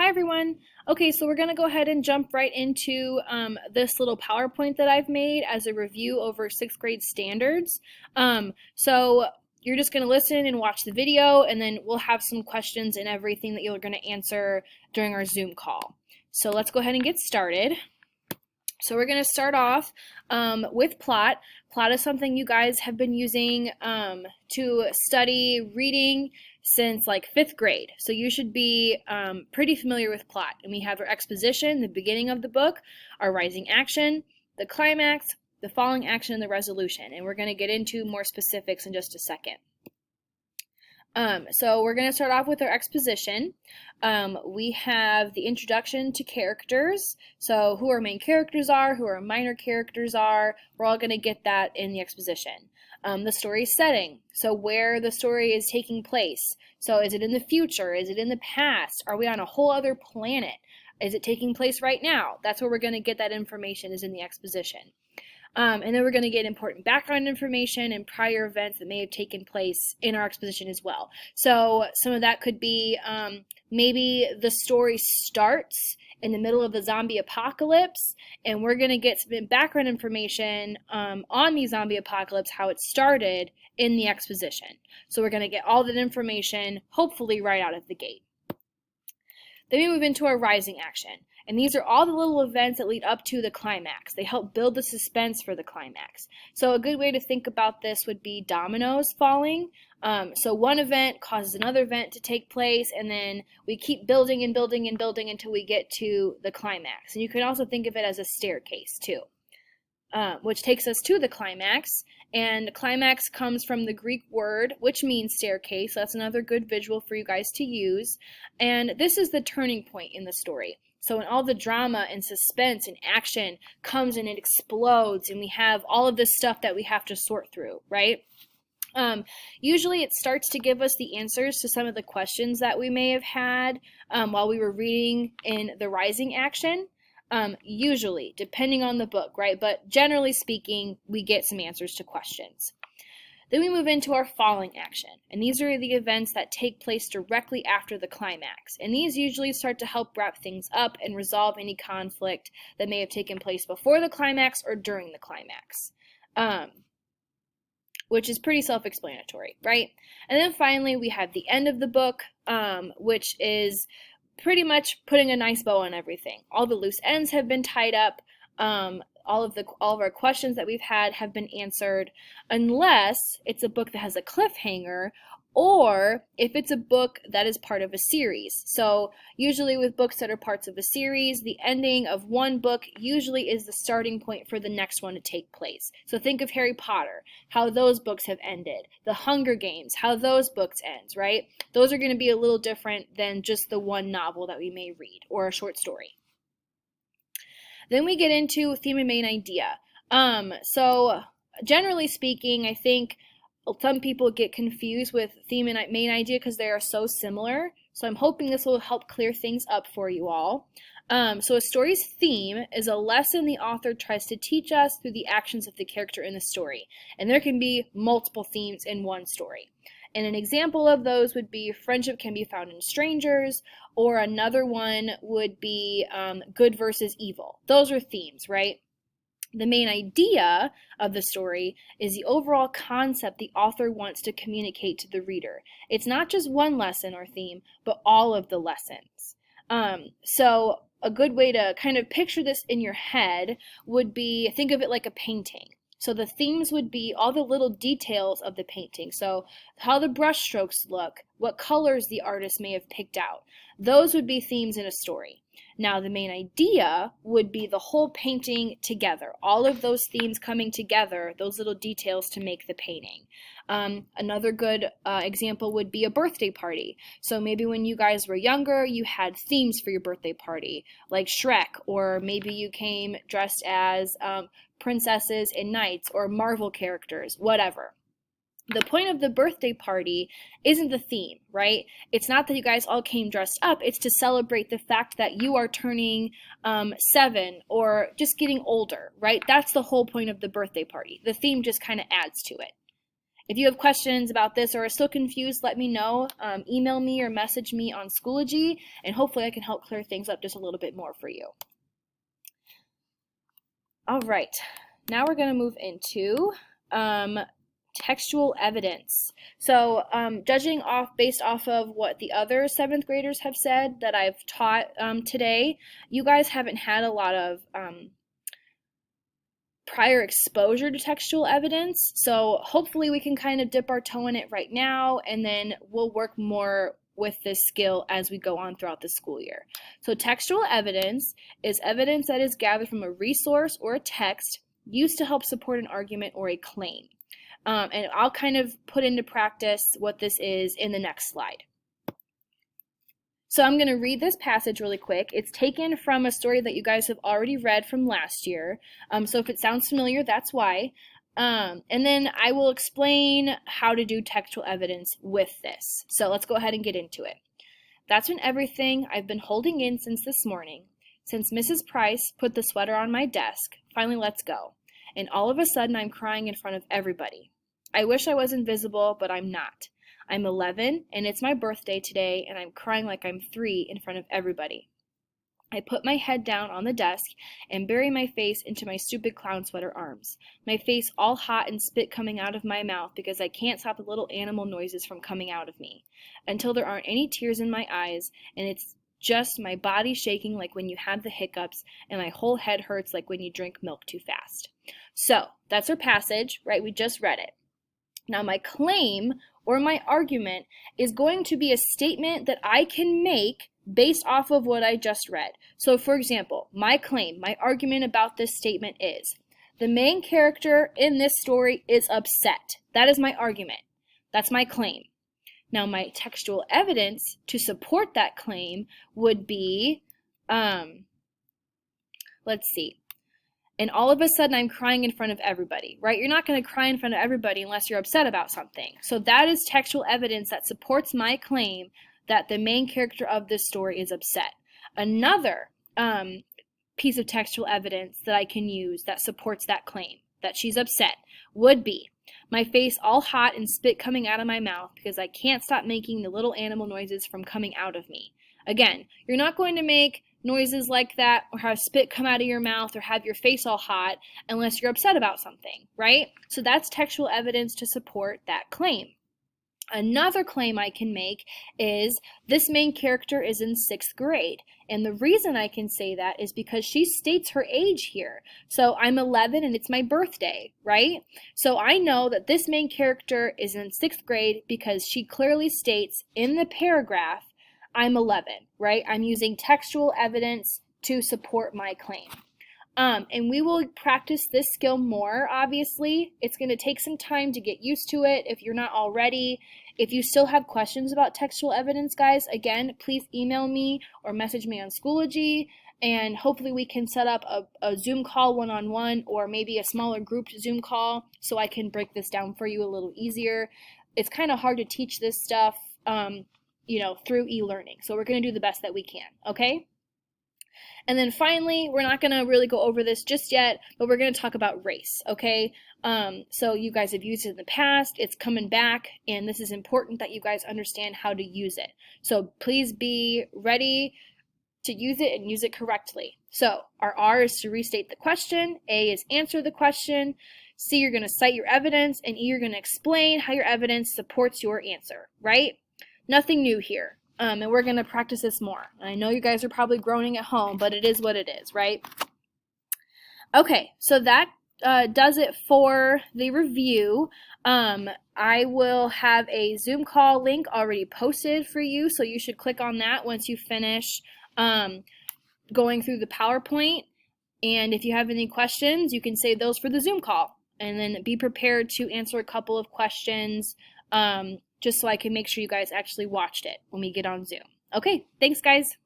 Hi everyone. Okay, so we're going to go ahead and jump right into this little PowerPoint that I've made as a review over 6th grade standards. So you're just going to listen and watch the video, and then we'll have some questions and everything that you're going to answer during our Zoom call. So let's go ahead and get started. So we're going to start off with plot. Plot is something you guys have been using to study reading since like 5th grade. So you should be pretty familiar with plot. And we have our exposition, the beginning of the book, our rising action, the climax, the falling action, and the resolution. And we're going to get into more specifics in just a second. So we're going to start off with our exposition. We have the introduction to characters, so who our main characters are, who our minor characters are. We're all going to get that in the exposition. The story setting, so where the story is taking place. So is it in the future? Is it in the past? Are we on a whole other planet? Is it taking place right now? That's where we're going to get that information, is in the exposition. And then we're going to get important background information and prior events that may have taken place in our exposition as well. So some of that could be maybe the story starts in the middle of the zombie apocalypse, and we're going to get some background information on the zombie apocalypse, how it started in the exposition. So we're going to get all that information, hopefully right out of the gate. Then we move into our rising action. And these are all the little events that lead up to the climax. They help build the suspense for the climax. So a good way to think about this would be dominoes falling. So one event causes another event to take place, and then we keep building and building and building until we get to the climax. And you can also think of it as a staircase too, which takes us to the climax. And the climax comes from the Greek word, which means staircase. So that's another good visual for you guys to use. And this is the turning point in the story. So when all the drama and suspense and action comes and it explodes, and we have all of this stuff that we have to sort through, right? Usually it starts to give us the answers to some of the questions that we may have had while we were reading in the rising action. Usually, depending on the book, right? But generally speaking, we get some answers to questions. Then we move into our falling action, and these are the events that take place directly after the climax, and these usually start to help wrap things up and resolve any conflict that may have taken place before the climax or during the climax, which is pretty self-explanatory, right? And then finally, we have the end of the book, which is pretty much putting a nice bow on everything. All the loose ends have been tied up. All of our questions that we've had have been answered, unless it's a book that has a cliffhanger, or if it's a book that is part of a series. So usually with books that are parts of a series, the ending of one book usually is the starting point for the next one to take place. So think of Harry Potter, how those books have ended. The Hunger Games, how those books end, right? Those are going to be a little different than just the one novel that we may read, or a short story. Then we get into theme and main idea. So generally speaking, I think some people get confused with theme and main idea because they are so similar. So I'm hoping this will help clear things up for you all. So a story's theme is a lesson the author tries to teach us through the actions of the character in the story. And there can be multiple themes in one story. And an example of those would be friendship can be found in strangers, or another one would be good versus evil. Those are themes, right? The main idea of the story is the overall concept the author wants to communicate to the reader. It's not just one lesson or theme, but all of the lessons. So a good way to kind of picture this in your head would be, think of it like a painting. So the themes would be all the little details of the painting. So how the brush strokes look, what colors the artist may have picked out. Those would be themes in a story. Now the main idea would be the whole painting together. All of those themes coming together, those little details to make the painting. Another good example would be a birthday party. So maybe when you guys were younger, you had themes for your birthday party, like Shrek, or maybe you came dressed as princesses and knights, or Marvel characters, whatever. The point of the birthday party isn't the theme, right? It's not that you guys all came dressed up. It's to celebrate the fact that you are turning 7 or just getting older, right? That's the whole point of the birthday party. The theme just kind of adds to it. If you have questions about this or are still confused, let me know. Email me or message me on Schoology, and hopefully I can help clear things up just a little bit more for you. All right, now we're going to move into textual evidence. So judging based off of what the other 7th graders have said that I've taught today, you guys haven't had a lot of prior exposure to textual evidence, so hopefully we can kind of dip our toe in it right now, and then we'll work more with this skill as we go on throughout the school year. So textual evidence is evidence that is gathered from a resource or a text used to help support an argument or a claim. And I'll kind of put into practice what this is in the next slide. So I'm going to read this passage really quick. It's taken from a story that you guys have already read from last year. So if it sounds familiar, that's why. And then I will explain how to do textual evidence with this. So let's go ahead and get into it. That's when everything I've been holding in since this morning, since Mrs. Price put the sweater on my desk, finally lets go. And all of a sudden I'm crying in front of everybody. I wish I was invisible, but I'm not. I'm 11, and it's my birthday today, and I'm crying like I'm 3 in front of everybody. I put my head down on the desk and bury my face into my stupid clown sweater arms, my face all hot and spit coming out of my mouth because I can't stop the little animal noises from coming out of me, until there aren't any tears in my eyes, and it's just my body shaking like when you have the hiccups, and my whole head hurts like when you drink milk too fast. So, that's our passage, right? We just read it. Now my claim or my argument is going to be a statement that I can make based off of what I just read. So for example, my claim, my argument about this statement is, the main character in this story is upset. That is my argument. That's my claim. Now my textual evidence to support that claim would be, let's see. And all of a sudden I'm crying in front of everybody, right? You're not going to cry in front of everybody unless you're upset about something. So that is textual evidence that supports my claim that the main character of this story is upset. Another piece of textual evidence that I can use that supports that claim, that she's upset, would be my face all hot and spit coming out of my mouth because I can't stop making the little animal noises from coming out of me. Again, you're not going to make noises like that or have spit come out of your mouth or have your face all hot unless you're upset about something, right? So that's textual evidence to support that claim. Another claim I can make is this main character is in 6th grade. And the reason I can say that is because she states her age here. So I'm 11 and it's my birthday, right? So I know that this main character is in 6th grade because she clearly states in the paragraph, I'm 11, right? I'm using textual evidence to support my claim. And we will practice this skill more, obviously. It's going to take some time to get used to it if you're not already. If you still have questions about textual evidence, guys, again, please email me or message me on Schoology, and hopefully we can set up a Zoom call one-on-one or maybe a smaller group Zoom call so I can break this down for you a little easier. It's kind of hard to teach this stuff, through e-learning. So we're going to do the best that we can, okay? And then finally, we're not going to really go over this just yet, but we're going to talk about race, okay? So you guys have used it in the past, it's coming back, and this is important that you guys understand how to use it. So please be ready to use it and use it correctly. So our R is to restate the question, A is answer the question, C, you're going to cite your evidence, and E, you're going to explain how your evidence supports your answer, right? Nothing new here. And we're going to practice this more. And I know you guys are probably groaning at home, but it is what it is, right? Okay, so that does it for the review. I will have a Zoom call link already posted for you, so you should click on that once you finish going through the PowerPoint. And if you have any questions, you can save those for the Zoom call. And then be prepared to answer a couple of questions just so I can make sure you guys actually watched it when we get on Zoom. Okay, thanks guys.